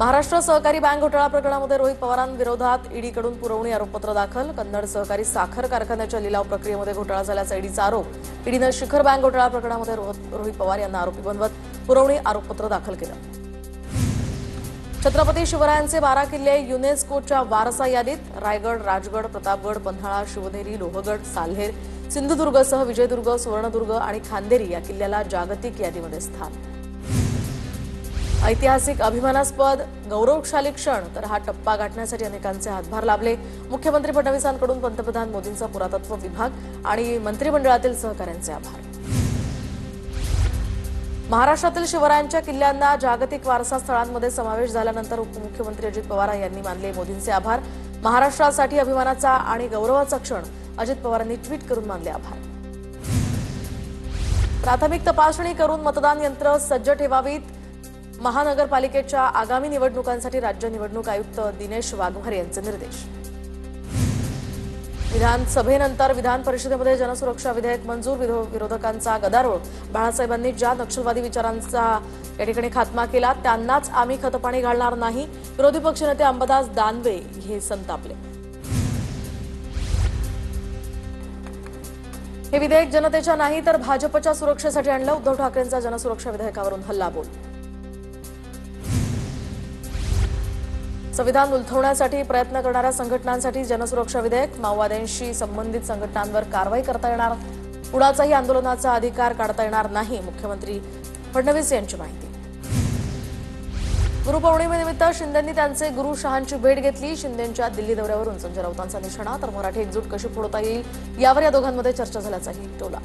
महाराष्ट्र सहकारी बँक घोटाळा प्रकरणामध्ये रोहित पवारांविरोधात ईडीकडून पुरवणी आरोपपत्र दाखल। कन्नड सहकारी साखर कारखान्याच्या लिलाव प्रक्रियेमध्ये घोटाळा झाल्याचा ईडीचा आरोप। ईडीनं शिखर बँक घोटाळा प्रकरणामध्ये रोहित पवार यांना आरोपी बनवत पुरवणी आरोपपत्र दाखल केलं। छत्रपती शिवरायांचे 12 किल्ले युनेस्कोच्या वारसा यादीत। रायगड, राजगड, प्रतापगड, पन्हाळा, शिवनेरी, लोहगड, साल्हेर, सिंधुदुर्गसह विजयदुर्ग, सुवर्णदुर्ग आणि खांदेरी या किल्ल्याला जागतिक यादीमध्ये स्थान। ऐतिहासिक, अभिमानास्पद, गौरवशाली क्षण, तर हा टप्पा गाठण्यासाठी अनेकांचे हातभार लाभले। मुख्यमंत्री फडणवीसांकडून पंतप्रधान मोदींचा पुरातत्व विभाग आणि मंत्रिमंडळातील सहकाऱ्यांचे आभार। महाराष्ट्रातील शिवरायांच्या किल्ल्यांना जागतिक वारसा स्थळांमध्ये समावेश झाल्यानंतर उपमुख्यमंत्री अजित पवार यांनी मानले मोदींचे आभार। महाराष्ट्रासाठी अभिमानाचा आणि गौरवाचा क्षण, अजित पवारांनी ट्विट करून मानले आभार। प्राथमिक तपासणी करून मतदान यंत्र सज्ज ठेवावीत। महानगरपालिकेच्या आगामी निवडणुकांसाठी राज्य निवडणूक आयुक्त दिनेश वाघमारे यांचे निर्देश। विधानसभेनंतर विधान परिषदेमध्ये जनसुरक्षा विधेयक मंजूर। विरोधकांचा गदारोळ। बाळासाहेबांनी ज्या नक्षलवादी विचारांचा या ठिकाणी खात्मा केला त्यांनाच आम्ही खतपाणी घालणार नाही। विरोधी पक्षनेते अंबादास दानवे हे संतापले। हे विधेयक जनतेच्या नाही तर भाजपच्या सुरक्षेसाठी आणलं। उद्धव ठाकरेंचा जनसुरक्षा विधेयकावरून हल्लाबोल। संविधान उलथवण्यासाठी प्रयत्न करणाऱ्या संघटनांसाठी जनसुरक्षा विधेयक। माओवाद्यांशी संबंधित संघटनांवर कारवाई करता येणार। कुणाचाही आंदोलनाचा अधिकार काढता येणार नाही। मुख्यमंत्री फडणवीस यांची माहिती। गुरुपौर्णिमेनिमित्त शिंदेंनी त्यांचे गुरु शहांची भेट घेतली। शिंदेंच्या दिल्ली दौऱ्यावरून संजय राऊतांचा निशाणा, तर मराठी एकजूट कशी फोडता येईल यावर या दोघांमध्ये चर्चा झाल्याचाही टोला।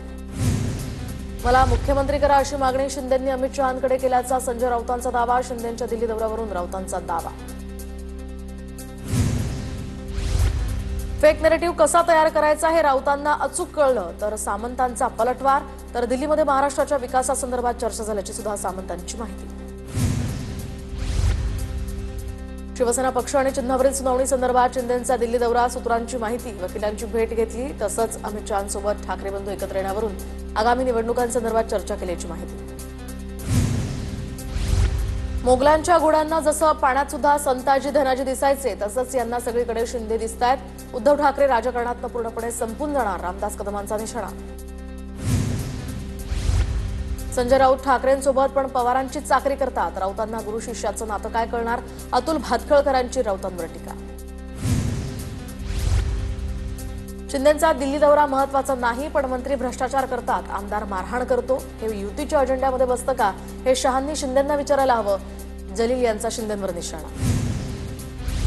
मला मुख्यमंत्री करा अशी मागणी शिंदेंनी अमित शहांकडे केल्याचा संजय राऊतांचा दावा। शिंदेंच्या दिल्ली दौऱ्यावरून राऊतांचा दावा। फेक नरेटिव्ह कसा तयार करायचा हे राऊतांना अचूक कळलं, तर सामंतांचा पलटवार। तर दिल्लीमध्ये महाराष्ट्राच्या विकासासंदर्भात चर्चा झाल्याची सुद्धा सामंतांची माहिती। शिवसेना पक्ष आणि चिन्हावरील सुनावणी संदर्भात शिंदेंचा दिल्ली दौरा, सूत्रांची माहिती। वकिलांची भेट घेतली, तसंच अमित शहांसोबत ठाकरे बंधू एकत्र येण्यावरून आगामी निवडणुकांसंदर्भात चर्चा केल्याची माहिती। मोगलांच्या घोड्यांना जसं पाण्यात सुद्धा संताजी धनाजी दिसायचे, तसंच यांना सगळीकडे शिंदे दिसतायत। उद्धव ठाकरे राजकारणातून पूर्णपणे संपून जाणार, रामदास कदमांचा निशाणा। संजय राऊत ठाकरेंसोबत पण पवारांची चाकरी करतात। राऊतांना गुरु शिष्याचं नातं काय कळणार, अतुल भातखळकरांची राऊतांवर टीका। शिंदेंचा दिल्ली दौरा महत्वाचा नाही, पण मंत्री भ्रष्टाचार करतात, आमदार मारहाण करतो, हे युतीच्या अजेंड्यामध्ये बसतं का, हे शहांनी शिंदेंना विचारायला हवं। जलील यांचा शिंदेंवर निशाणा।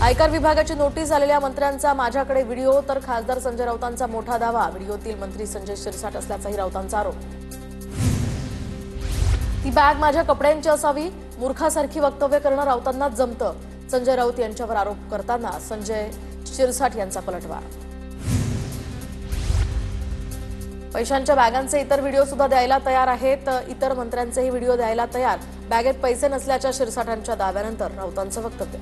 आयकर विभागाची नोटीस आलेल्या मंत्र्यांचा माझ्याकडे व्हिडिओ, तर खासदार संजय राऊतांचा मोठा दावा। व्हिडिओतील मंत्री संजय शिरसाट असल्याचाही राऊतांचा आरोप। ती बॅग माझ्या कपड्यांची असावी, मूर्खासारखी वक्तव्य करणं राऊतांनाच जमतं। संजय राऊत यांच्यावर आरोप करताना संजय शिरसाट यांचा पलटवार। पैशांच्या बॅगांचे इतर व्हिडिओ सुद्धा द्यायला तयार आहेत। इतर मंत्र्यांचेही व्हिडिओ द्यायला तयार। बॅगेत पैसे नसल्याच्या शिरसाटांच्या दाव्यानंतर राऊतांचं वक्तव्य।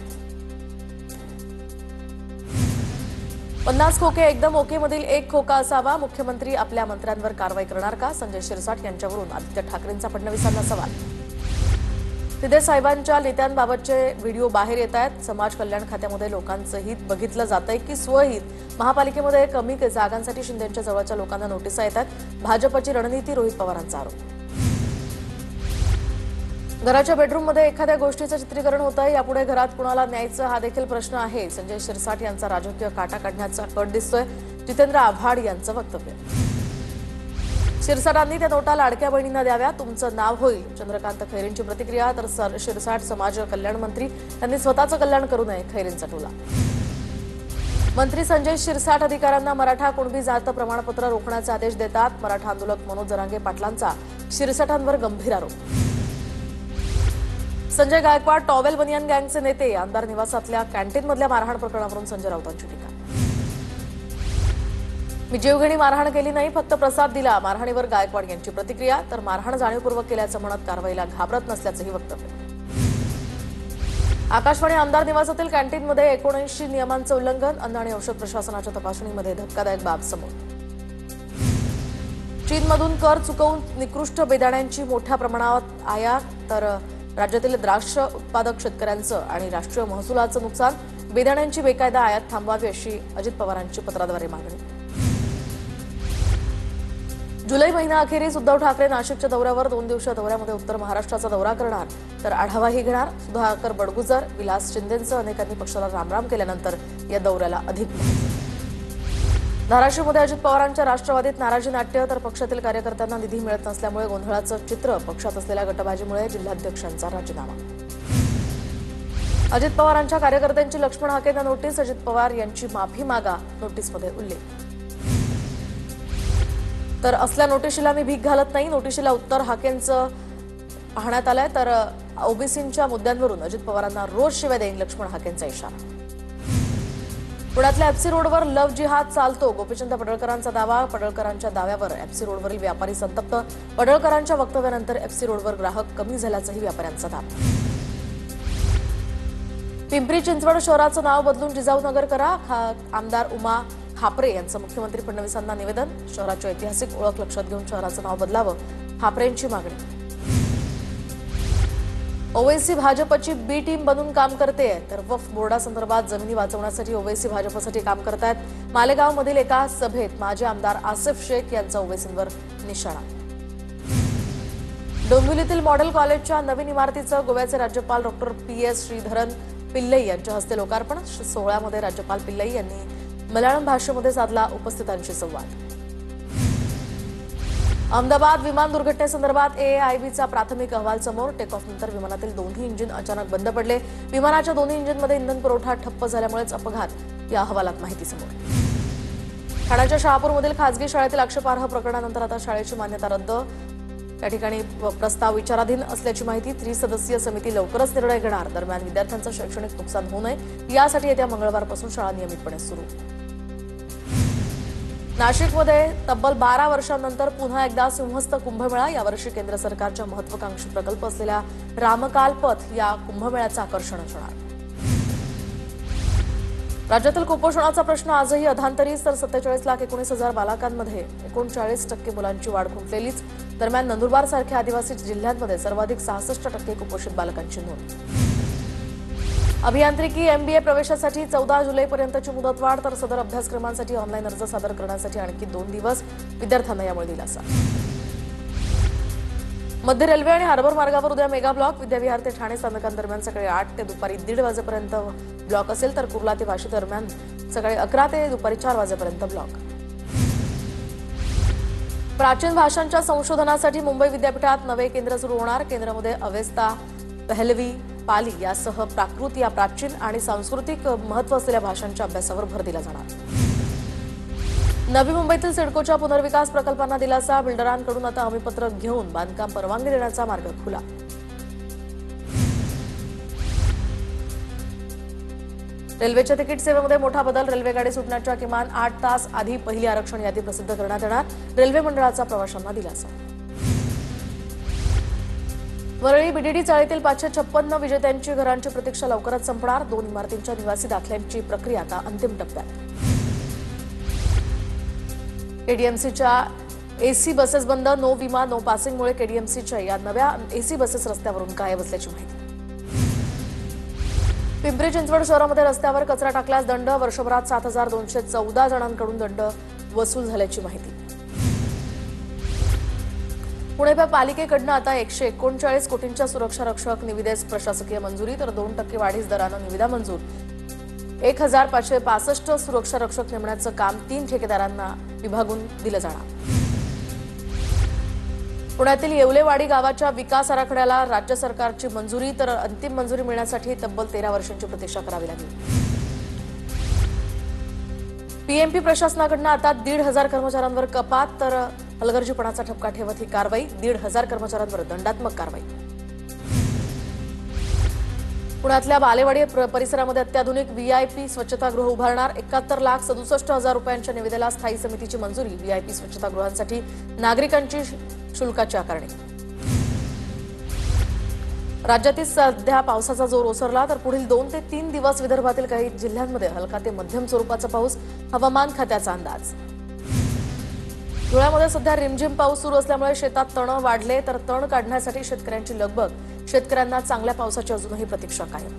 50 खोके एकदम ओके मधील एक खोका असावा। मुख्यमंत्री आपल्या मंत्र्यांवर कारवाई करणार का, संजय शिरसाट यांच्यावरून आदित्य ठाकरेंचा फडणवीसांना सवाल। तिथे साहेबांच्या नेत्यांबाबतचे व्हिडिओ बाहेर येत आहेत। समाज कल्याण खात्यामध्ये लोकांचं हित बघितलं जातंय की स्वहित। महापालिकेमध्ये कमी जागांसाठी शिंदेंच्या जवळच्या लोकांना नोटिसा येतात। भाजपची रणनीती, रोहित पवारांचा आरोप। घराच्या बेडरूममध्ये एखाद्या गोष्टीचं चित्रीकरण होतंय, यापुढे घरात कुणाला न्यायचं हा देखील प्रश्न आहे। संजय शिरसाट यांचा राजकीय काटा काढण्याचा कट दिसतोय। जितेंद्र आव्हाड यांचं वक्तव्य। शिरसाटांनी त्या नोटा लाडक्या बहिणींना द्याव्या, तुमचं नाव होईल। चंद्रकांत खैरेंची प्रतिक्रिया, तर शिरसाट समाज कल्याण मंत्री, त्यांनी स्वतःचं कल्याण करू नये, खैरेंचा टोला। मंत्री संजय शिरसाट अधिकाऱ्यांना मराठा कुणबी जात प्रमाणपत्र रोखण्याचे आदेश देतात। मराठा आंदोलक मनोज जरांगे पाटलांचा शिरसाटांवर गंभीर आरोप। संजय गायकवाड टॉवेल बनियान गँगचे नेते, आमदार निवासातल्या कॅन्टीनमधल्या मारहाण प्रकरणावरून संजय राऊतांची टीका। मी जीवघेणी मारहाण केली नाही, फक्त प्रसाद दिला, मारहाणीवर गायकवाड यांची प्रतिक्रिया। तर मारहाण जाणीवपूर्वक केल्याचं म्हणत कारवाईला घाबरत नसल्याचंही वक्तव्य। आकाशवाणी आमदार निवासातील कॅन्टीनमध्ये 79 नियमांचं उल्लंघन, अन्न आणि औषध प्रशासनाच्या तपासणीमध्ये धक्कादायक बाब समोर। चीनमधून कर चुकवून निकृष्ट बेदाण्यांची मोठ्या प्रमाणात आयात, तर राज्यातील द्राक्ष उत्पादक शेतकऱ्यांचं आणि राष्ट्रीय महसुलाचं नुकसान, बेदाण्यांची बेकायदा आयात थांबवावी अशी अजित पवारांची पत्राद्वारे मागणी. जुलै महिन्याअखेरीस उद्धव ठाकरे नाशिकच्या दौऱ्यावर 2 दिवसीय दौऱ्यामध्ये उत्तर महाराष्ट्राचा दौरा करणार, तर आढावाही घेणार. सुधाकर बडगुजर, विलास शिंदेंसह अनेकांनी पक्षाला रामराम केल्यानंतर या दौऱ्याला अधिक महत्त्व. धाराशिवमध्ये अजित पवारांच्या राष्ट्रवादीत नाराजी नाट्य, तर पक्षातील कार्यकर्त्यांना निधी मिळत नसल्यामुळे गोंधळाचं चित्र, पक्षात असलेल्या गटबाजीमुळे जिल्हाध्यक्षांचा राजीनामा. अजित पवारांच्या कार्यकर्त्यांची लक्ष्मण हाकेंना नोटीस, अजित पवार यांची माफी मागा, नोटीसमध्ये उल्लेख. तर असल्या नोटिशीला मी भीक घालत नाही, नोटिशीला उत्तर हाकेंचं पाहण्यात आलंय. तर ओबीसींच्या मुद्द्यांवरून अजित पवारांना रोज शिव्या देईन, लक्ष्मण हाकेंचा इशारा. पुण्यातल्या एफसी रोडवर लव्ह जिहाद चालतो, गोपीचंद पडळकरांचा दावा. पडळकरांच्या दाव्यावर एफसी रोडवरील व्यापारी संतप्त, पडळकरांच्या वक्तव्यानंतर एफसी रोडवर ग्राहक कमी झाल्याचाही व्यापाऱ्यांचा दावा. पिंपरी चिंचवड शहराचं नाव बदलून जिजाऊनगर करा, आमदार उमा खापरे यांचं मुख्यमंत्री फडणवीसांना निवेदन. शहराची ऐतिहासिक ओळख लक्षात घेऊन शहराचं नाव बदलावं, खापरेंची मागणी. ओवैसी भाजपची बी टीम बनून काम करते, तर वक्फ बोर्डासंदर्भात जमिनी वाचवण्यासाठी ओवैसी भाजपसाठी काम करतायत. मालेगावमधील एका सभेत माजी आमदार आसिफ शेख यांचा ओवैसींवर निशाणा. डोंबिवलीतील मॉडेल कॉलेजच्या नवीन इमारतीचं गोव्याचे राज्यपाल डॉक्टर PS श्रीधरन पिल्लई यांच्या हस्ते लोकार्पण. सोहळ्यामध्ये राज्यपाल पिल्लई यांनी मल्याळम भाषेमध्ये साधला उपस्थितांशी संवाद. अहमदाबाद विमान दुर्घटनेसंदर्भात AAIBचा प्राथमिक अहवाल समोर. टेक ऑफनंतर विमानातील दोन्ही इंजिन अचानक बंद पडले. विमानाच्या दोन्ही इंजिनमध्ये इंधन पुरवठा ठप्प झाल्यामुळेच अपघात, या अहवालात माहिती समोर. ठाण्याच्या शहापूरमधील खासगी शाळेतील आक्षेपार्ह प्रकरणानंतर आता शाळेची मान्यता रद्द. त्या ठिकाणी प्रस्ताव विचाराधीन असल्याची माहिती. 3 सदस्यीय समिती लवकरच निर्णय घेणार. दरम्यान विद्यार्थ्यांचं शैक्षणिक नुकसान होऊ नये यासाठी येत्या मंगळवारपासून शाळा नियमितपणे सुरू. नाशिकमध्ये तब्बल 12 वर्षांनंतर पुन्हा एकदा सिंहस्थ कुंभमेळा. यावर्षी केंद्र सरकारच्या महत्वाकांक्षी प्रकल्प असलेल्या रामकाल पथ या कुंभमेळ्याचं आकर्षण असणार. राज्यातील कुपोषणाचा प्रश्न आजही अधांतरीच, तर 47,19,000 बालकांमध्ये 39% मुलांची वाढ खुंटलेलीच. दरम्यान नंदुरबारसारख्या आदिवासी जिल्ह्यांमध्ये सर्वाधिक 66% कुपोषित बालकांची नोंद. अभियांत्रिकी MBA प्रवेशासाठी 14 जुलैपर्यंतची मुदतवाढ, तर सदर अभ्यासक्रमांसाठी ऑनलाईन अर्ज सादर करण्यासाठी आणखी 2 दिवस. विद्यार्थ्यांना यामुळे दिलासा. मध्य रेल्वे आणि हार्बर मार्गावर उद्या मेगा ब्लॉक. विद्याविहार ते ठाणे स्थानकांदरम्यान सकाळी 8 ते दुपारी 1:30 वाजेपर्यंत ब्लॉक असेल, तर कुर्ला ते वाशी दरम्यान सकाळी 11 ते दुपारी 4 वाजेपर्यंत ब्लॉक. प्राचीन भाषांच्या संशोधनासाठी मुंबई विद्यापीठात नवे केंद्र सुरू होणार. केंद्रामध्ये अवेस्ता, पहलवी, पाली यासह प्राकृत या प्राचीन आणि सांस्कृतिक महत्त्व असलेल्या भाषांच्या अभ्यासावर भर दिला जाणार. नवी मुंबईतील सिडकोच्या पुनर्विकास प्रकल्पांना दिलासा. बिल्डरांकडून आता हमीपत्रक घेऊन बांधकाम परवानगी देण्याचा मार्ग खुला. रेल्वेच्या तिकीट सेवेमध्ये मोठा बदल. रेल्वेगाडी सुटण्याच्या किमान 8 तास आधी पहिली आरक्षण यादी प्रसिद्ध करण्यात येणार. रेल्वे मंडळाचा प्रवाशांना दिलासा. वरळी BDD चाळीतील 556 विजेत्यांची घरांची प्रतीक्षा लवकरच संपणार. 2 इमारतींच्या निवासी दाखल्यांची प्रक्रिया आता अंतिम टप्प्यात. KDMCच्या AC बसेस बंद. नो विमा नो पासिंगमुळे KDMCच्या या नव्या AC बसेस रस्त्यावरून गायब असल्याची माहिती. पिंपरी चिंचवड शहरामध्ये रस्त्यावर कचरा टाकल्यास दंड. वर्षभरात 7,214 जणांकडून दंड वसूल झाल्याची माहिती. पुणे पालिकेकडनं आता 139 कोटींच्या सुरक्षा रक्षक निविदेस प्रशासकीय मंजुरी, तर 2% वाढीस दरानं निविदा मंजूर. 1,565 सुरक्षा रक्षक नेमण्याचं काम 3 ठेकेदारांना विभागून दिलं जाणार. पुण्यातील येवलेवाडी गावाच्या विकास आराखड्याला राज्य सरकारची मंजुरी, तर अंतिम मंजुरी मिळण्यासाठी तब्बल 13 वर्षांची प्रतीक्षा करावी लागली. PMP प्रशासनाकडनं आता 1,500 कर्मचाऱ्यांवर कपात, तर हलगर्जीपणाचा ठपका ठेवत ही कारवाई. 1,500 कर्मचाऱ्यांवर दंडात्मक कारवाई. पुण्यातल्या बालेवाडी परिसरामध्ये अत्याधुनिक VIP स्वच्छतागृह उभारणार. 71,67,000 रुपयांच्या निविदेला स्थायी समितीची मंजुरी. VIP स्वच्छतागृहांसाठी नागरिकांची शुल्काची आकारणी. राज्यातील सध्या पावसाचा जोर ओसरला, तर पुढील 2 ते 3 दिवस विदर्भातील काही जिल्ह्यांमध्ये हलका ते मध्यम स्वरूपाचा पाऊस. हवामान खात्याचा अंदाज. धुळ्यामध्ये सध्या रिमझिम पाऊस सुरू असल्यामुळे शेतात तण वाढले, तर तण काढण्यासाठी शेतकऱ्यांची लगबग. शेतकऱ्यांना चांगल्या पावसाची अजूनही प्रतीक्षा कायम.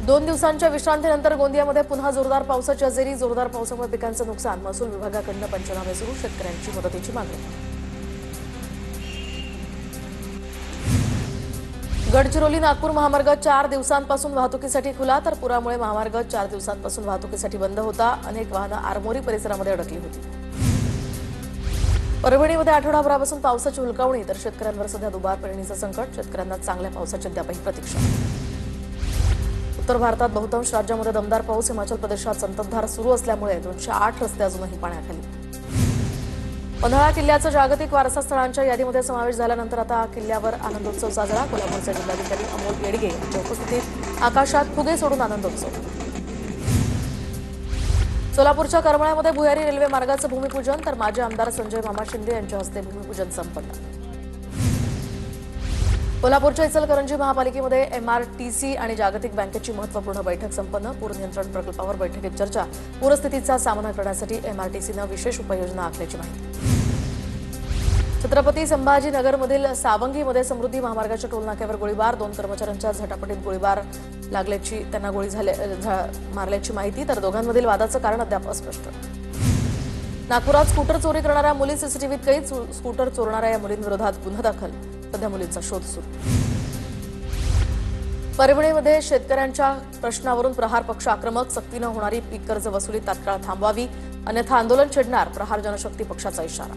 2 दिवसांच्या विश्रांतीनंतर गोंदियामध्ये पुन्हा जोरदार पावसाची हजेरी. जोरदार पावसामुळे पिकांचं नुकसान. महसूल विभागाकडून पंचनामे सुरू. शेतकऱ्यांची मदतीची मागणी. गडचिरोली नागपूर महामार्ग 4 दिवसांपासून वाहतुकीसाठी खुला, तर पुरामुळे महामार्ग 4 दिवसांपासून वाहतुकीसाठी बंद होता. अनेक वाहनं आरमोरी परिसरामध्ये अडकली होती. परभणीमध्ये आठवडाभरापासून पावसाची हुलकावणी, तर शेतकऱ्यांवर सध्या दुबार पेरणीचं संकट. शेतकऱ्यांना चांगल्या पावसाची अद्यापही प्रतीक्षा. उत्तर भारतात बहुतांश राज्यामध्ये दमदार पाऊस. हिमाचल प्रदेशात संततधार सुरू असल्यामुळे 208 रस्ते अजूनही पाण्याखाली. पन्हाळा किल्ल्याचा जागतिक वारसा स्थळांच्या यादीमध्ये समावेश झाल्यानंतर आता किल्ल्यावर आनंदोत्सव साजरा. कोल्हापूरचे जिल्हाधिकारी अमोल येडगे यांच्या उपस्थितीत आकाशात फुगे सोडून आनंदोत्सव. सोलापूरच्या करमाळ्यामध्ये भुयारी रेल्वे मार्गाचं भूमिपूजन, तर माजी आमदार संजय मामा शिंदे यांच्या हस्ते भूमिपूजन संपन्न. कोल्हापूरच्या इचलकरंजी महापालिकेमध्ये MRTC आणि जागतिक बँकेची महत्त्वपूर्ण बैठक संपन्न. पूर नियंत्रण प्रकल्पावर बैठकीत चर्चा. पूरस्थितीचा सामना करण्यासाठी MRTCनं विशेष उपाययोजना आखल्याची माहिती. छत्रपती संभाजीनगरमधील सावंगीमध्ये समृद्धी महामार्गाच्या टोलनाक्यावर गोळीबार. 2 कर्मचाऱ्यांच्या झटापटीत गोळीबार लागल्याची, त्यांना गोळी मारल्याची माहिती, तर दोघांमधील वादाचं कारण अद्याप अस्पष्ट. नागपुरात स्कूटर चोरी करणाऱ्या मुली सीसीटीव्हीत कैद. स्कूटर चोरणाऱ्या या मुलींविरोधात गुन्हा दाखल. सध्या मुलींचा शोध सुरू. परभणीमध्ये शेतकऱ्यांच्या प्रश्नावरून प्रहार पक्ष आक्रमक. सक्तीनं होणारी पीक कर्ज वसुली तात्काळ थांबवावी, अन्यथा आंदोलन छेडणार. प्रहार जनशक्ती पक्षाचा इशारा.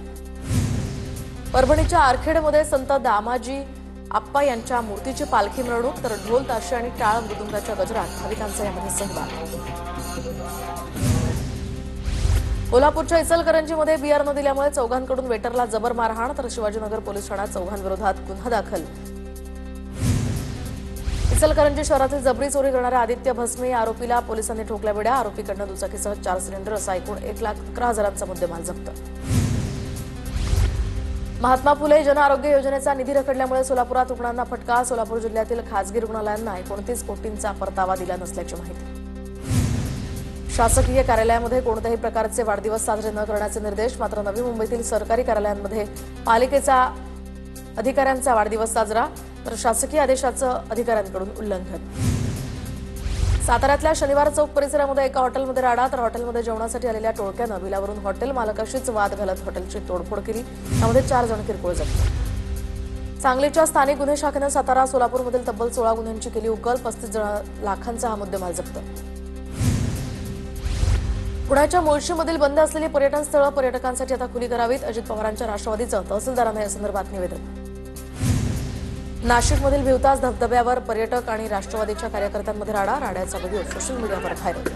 परभणीच्या आरखेडमध्ये संत दामाजी आप्पा यांच्या मूर्तीची पालखी मिरवणूक, तर ढोल ताशे आणि टाळ मृदुंगाच्या गजरात भाविकांचा यामध्ये सहभाग. कोल्हापूरच्या इचलकरंजीमध्ये बियर न दिल्यामुळे चौघांकडून वेटरला जबर मारहाण, तर शिवाजीनगर पोलीस ठाण्यात चौघांविरोधात गुन्हा दाखल. इचलकरंजी शहरातील जबरी चोरी करणाऱ्या आदित्य भस्मे या आरोपीला पोलिसांनी ठोकल्या बेड्या. आरोपीकडनं दुचाकीसह 4 सिलेंडर असा एकूण 1,11,000चा मुद्देमाल जप्त. महात्मा फुले जन आरोग्य योजनेचा निधी रखडल्यामुळे सोलापुरात रुग्णांना फटका. सोलापूर जिल्ह्यातील खासगी रुग्णालयांना 29 कोटींचा परतावा दिला नसल्याची माहिती. शासकीय कार्यालयामध्ये कोणत्याही प्रकारचे वाढदिवस साजरे न करण्याचे निर्देश. मात्र नवी मुंबईतील सरकारी कार्यालयांमध्ये पालिकेचा अधिकाऱ्यांचा वाढदिवस साजरा, तर शासकीय आदेशाचं अधिकाऱ्यांकडून उल्लंघन. साताऱ्यातल्या शनिवार चौक परिसरामध्ये एका हॉटेलमध्ये राडा, तर हॉटेलमध्ये जेवणासाठी आलेल्या टोळक्यानं बिलावरून हॉटेल मालकाशीच वाद घालत हॉटेलची तोडफोड केली. त्यामध्ये 4 जण किरकोळ जखमी. सांगलीच्या स्थानिक गुन्हे शाखेनं सातारा सोलापूरमधील तब्बल 16 गुन्ह्यांची केली उकल. 35 लाखांचा हा मुद्देमाल जप्त. पुण्याच्या मुळशीमधील बंद असलेली पर्यटन स्थळं पर्यटकांसाठी आता खुली करावीत. अजित पवारांच्या राष्ट्रवादीचं तहसीलदारांना या संदर्भात निवेदन. नाशिकमधील भिवतास धबधब्यावर पर्यटक आणि राष्ट्रवादीच्या कार्यकर्त्यांमध्ये राडा. राड्याचा व्हिडिओ सोशल मीडियावर व्हायरल.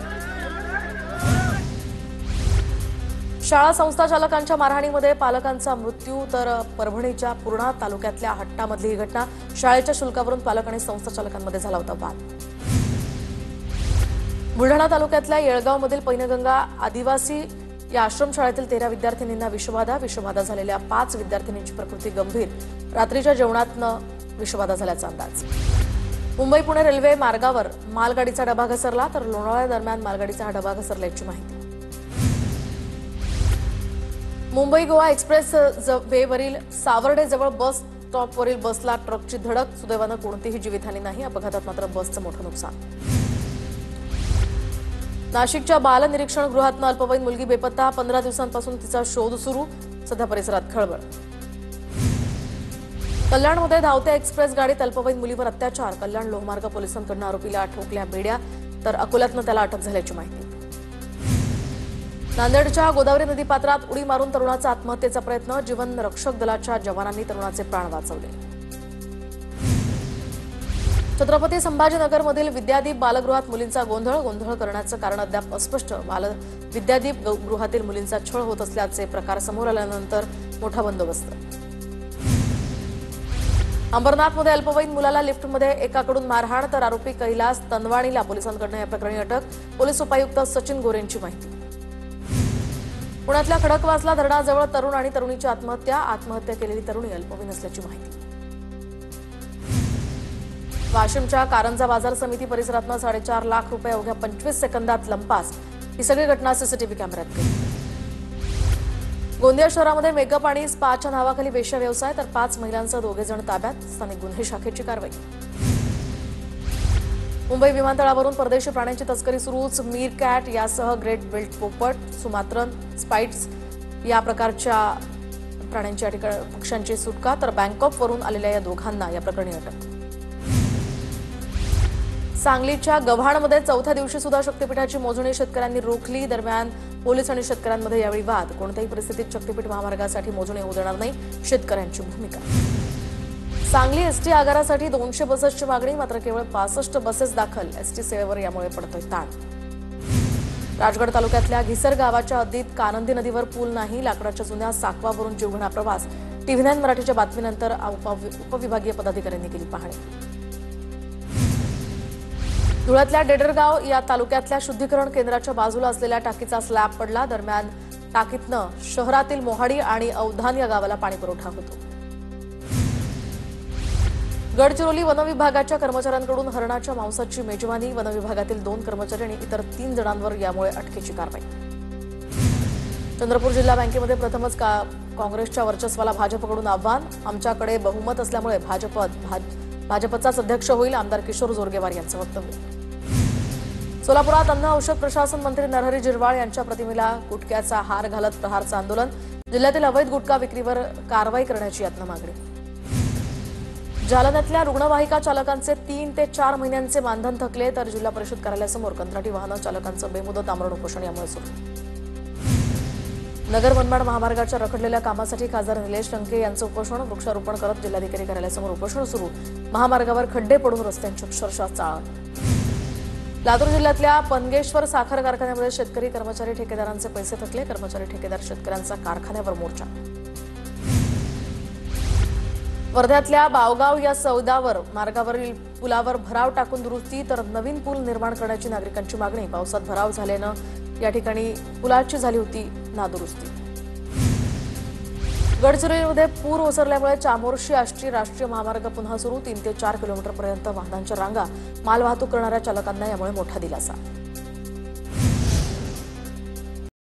शाळा संस्था चालकांच्या मारहाणीमध्ये पालकांचा मृत्यू, तर परभणीच्या पूर्णा तालुक्यातल्या हट्टामधली ही घटना. शाळेच्या शुल्कावरून पालक आणि संस्था चालकांमध्ये झाला होता वाद. बुलढाणा तालुक्यातल्या येळगावमधील पैनगंगा आदिवासी या आश्रमशाळेतील 13 विद्यार्थिनींना विषबाधा झालेल्या 5 विद्यार्थिनींची प्रकृती गंभीर. रात्रीच्या जेवणातनं विषबाधा झाल्याचा अंदाज. मुंबई पुणे रेल्वे मार्गावर मालगाडीचा डबा घसरला, तर लोणावळा दरम्यान मालगाडीचा हा डबा घसरल्याची माहिती. मुंबई गोवा एक्सप्रेस वेवरील सावर्डेजवळ बस स्टॉपवरील बसला ट्रकची धडक. सुदैवानं कोणतीही जीवितहानी नाही. अपघातात मात्र बसचं मोठं नुकसान. नाशिकच्या बाल निरीक्षण गृहातनं अल्पवयीन मुलगी बेपत्ता. 15 दिवसांपासून तिचा शोध सुरू. सध्या परिसरात खळबळ. कल्याणमध्ये धावत्या एक्सप्रेस गाडीत अल्पवयीन मुलीवर अत्याचार. कल्याण लोहमार्ग पोलिसांकडून आरोपीला ठोकल्या बेड्या, तर अकोल्यातनं त्याला अटक झाल्याची माहिती. नांदेडच्या गोदावरी नदीपात्रात उडी मारून तरुणाचा आत्महत्येचा प्रयत्न. जीवन रक्षक दलाच्या जवानांनी तरुणाचे प्राण वाचवले. छत्रपती संभाजीनगरमधील विद्यादीप बालगृहात मुलींचा गोंधळ करण्याचं कारण अद्याप अस्पष्ट. विद्यादीप गृहातील मुलींचा छळ होत असल्याचे प्रकार समोर आल्यानंतर मोठा बंदोबस्त. अंबरनाथमध्ये अल्पवयीन मुलाला लिफ्टमध्ये एकाकडून मारहाण, तर आरोपी कैलास तनवाणीला पोलिसांकडून या प्रकरणी अटक. पोलीस उपायुक्त सचिन गोरेंची माहिती. पुण्यातल्या खडकवासला धरणाजवळ तरुण आणि तरुणीची आत्महत्या केलेली तरुणी अल्पवयीन असल्याची माहिती. वाशिमच्या कारंजा बाजार समिती परिसरातनं 4.5 लाख रुपये अवघ्या 25 सेकंदात लंपास. ही सगळी घटना सीसीटीव्ही कॅमेऱ्यात केली. गोंदिया शहरामध्ये मेकअप आणि स्पाच्या नावाखाली वेश्या व्यवसाय तर 5 महिलांसह 2 जण ताब्यात, स्थानिक गुन्हे शाखेची कारवाई. मुंबई विमानतळावरून परदेशी प्राण्यांची तस्करी सुरूच. मीर कॅट यासह ग्रेट बिल्ट पोपट, सुमात्रन स्पाइट्स या प्रकारच्या प्राण्यांची या ठिकाणी पक्ष्यांची सुटका तर बँकॉकवरून आलेल्या या दोघांना या प्रकरणी अटक. सांगलीच्या गव्हाणमध्ये चौथ्या दिवशी सुद्धा शक्तीपीठाची मोजणी शेतकऱ्यांनी रोखली. दरम्यान पोलीस आणि शेतकऱ्यांमध्ये यावेळी वाद. कोणत्याही परिस्थितीत शक्तीपीठ महामार्गासाठी मोजणी होऊ देणार नाही, शेतकऱ्यांची भूमिका. सांगली एसटी आगारासाठी 200 बसेसची मागणी, मात्र केवळ 65 बसेस दाखल. एसटी सेवेवर यामुळे पडतोय ताण. राजगड तालुक्यातल्या घिसर गावाच्या हद्दीत कानंदी नदीवर पूल नाही. लाकडाच्या जुन्या साकवावरून जीवघेणा प्रवास. TV9 मराठीच्या बातमीनंतर उपविभागीय पदाधिकाऱ्यांनी केली पाहणी. धुळ्यातल्या डेडरगाव या तालुक्यातल्या शुद्धीकरण केंद्राच्या बाजूला असलेल्या टाकीचा स्लॅब पडला. दरम्यान टाकीतनं शहरातील मोहाडी आणि अवधान या गावाला पाणी पुरवठा होतो. गडचिरोली वनविभागाच्या कर्मचाऱ्यांकडून हरणाच्या मांसाची मेजवानी. वनविभागातील 2 कर्मचारी आणि इतर 3 जणांवर यामुळे अटकेची कारवाई. चंद्रपूर जिल्हा बँकेमध्ये प्रथमच काँग्रेसच्या वर्चस्वाला भाजपकडून आव्हान. आमच्याकडे बहुमत असल्यामुळे भाजपचाच अध्यक्ष होईल, आमदार किशोर जोरगेवार यांचं वक्तव्य. सोलापुरात अन्न औषध प्रशासन मंत्री नरहरी झिरवाळ यांच्या प्रतिमेला गुटख्याचा हार घालत प्रहारचं आंदोलन. जिल्ह्यातील अवैध गुटखा विक्रीवर कारवाई करण्याची यातनं मागणी. जालन्यातल्या रुग्णवाहिका चालकांचे 3 ते 4 महिन्यांचे मानधन थकले तर जिल्हा परिषद कार्यालयासमोर कंत्राटी वाहन चालकांचं बेमुदत आमरण उपोषण यामुळे सुरू. नगर मनमाड महामार्गाच्या रखडलेल्या कामासाठी खासदार निलेश लंके यांचं उपोषण. वृक्षारोपण करत जिल्हाधिकारी कार्यालयासमोर उपोषण सुरू. महामार्गावर खड्डे पडून रस्त्यांची अक्षरशः चाळ. लातूर जिल्ह्यातल्या पनगेश्वर साखर कारखान्यामध्ये शेतकरी कर्मचारी ठेकेदारांचे पैसे थकले. कर्मचारी ठेकेदार शेतकऱ्यांचा कारखान्यावर मोर्चा. वर्ध्यातल्या बावगाव या सौदावर मार्गावरील पुलावर भराव टाकून दुरुस्ती तर नवीन पूल निर्माण करण्याची नागरिकांची मागणी. पावसात भराव झाल्यानं या ठिकाणी पुलाची झाली होती नादुरुस्ती. गडचिरोलीमध्ये पूर ओसरल्यामुळे चामोर्शी आष्टी राष्ट्रीय महामार्ग पुन्हा सुरू. 3 ते 4 किलोमीटरपर्यंत वाहनांच्या रांगा. मालवाहतूक करणाऱ्या चालकांना यामुळे मोठा दिलासा.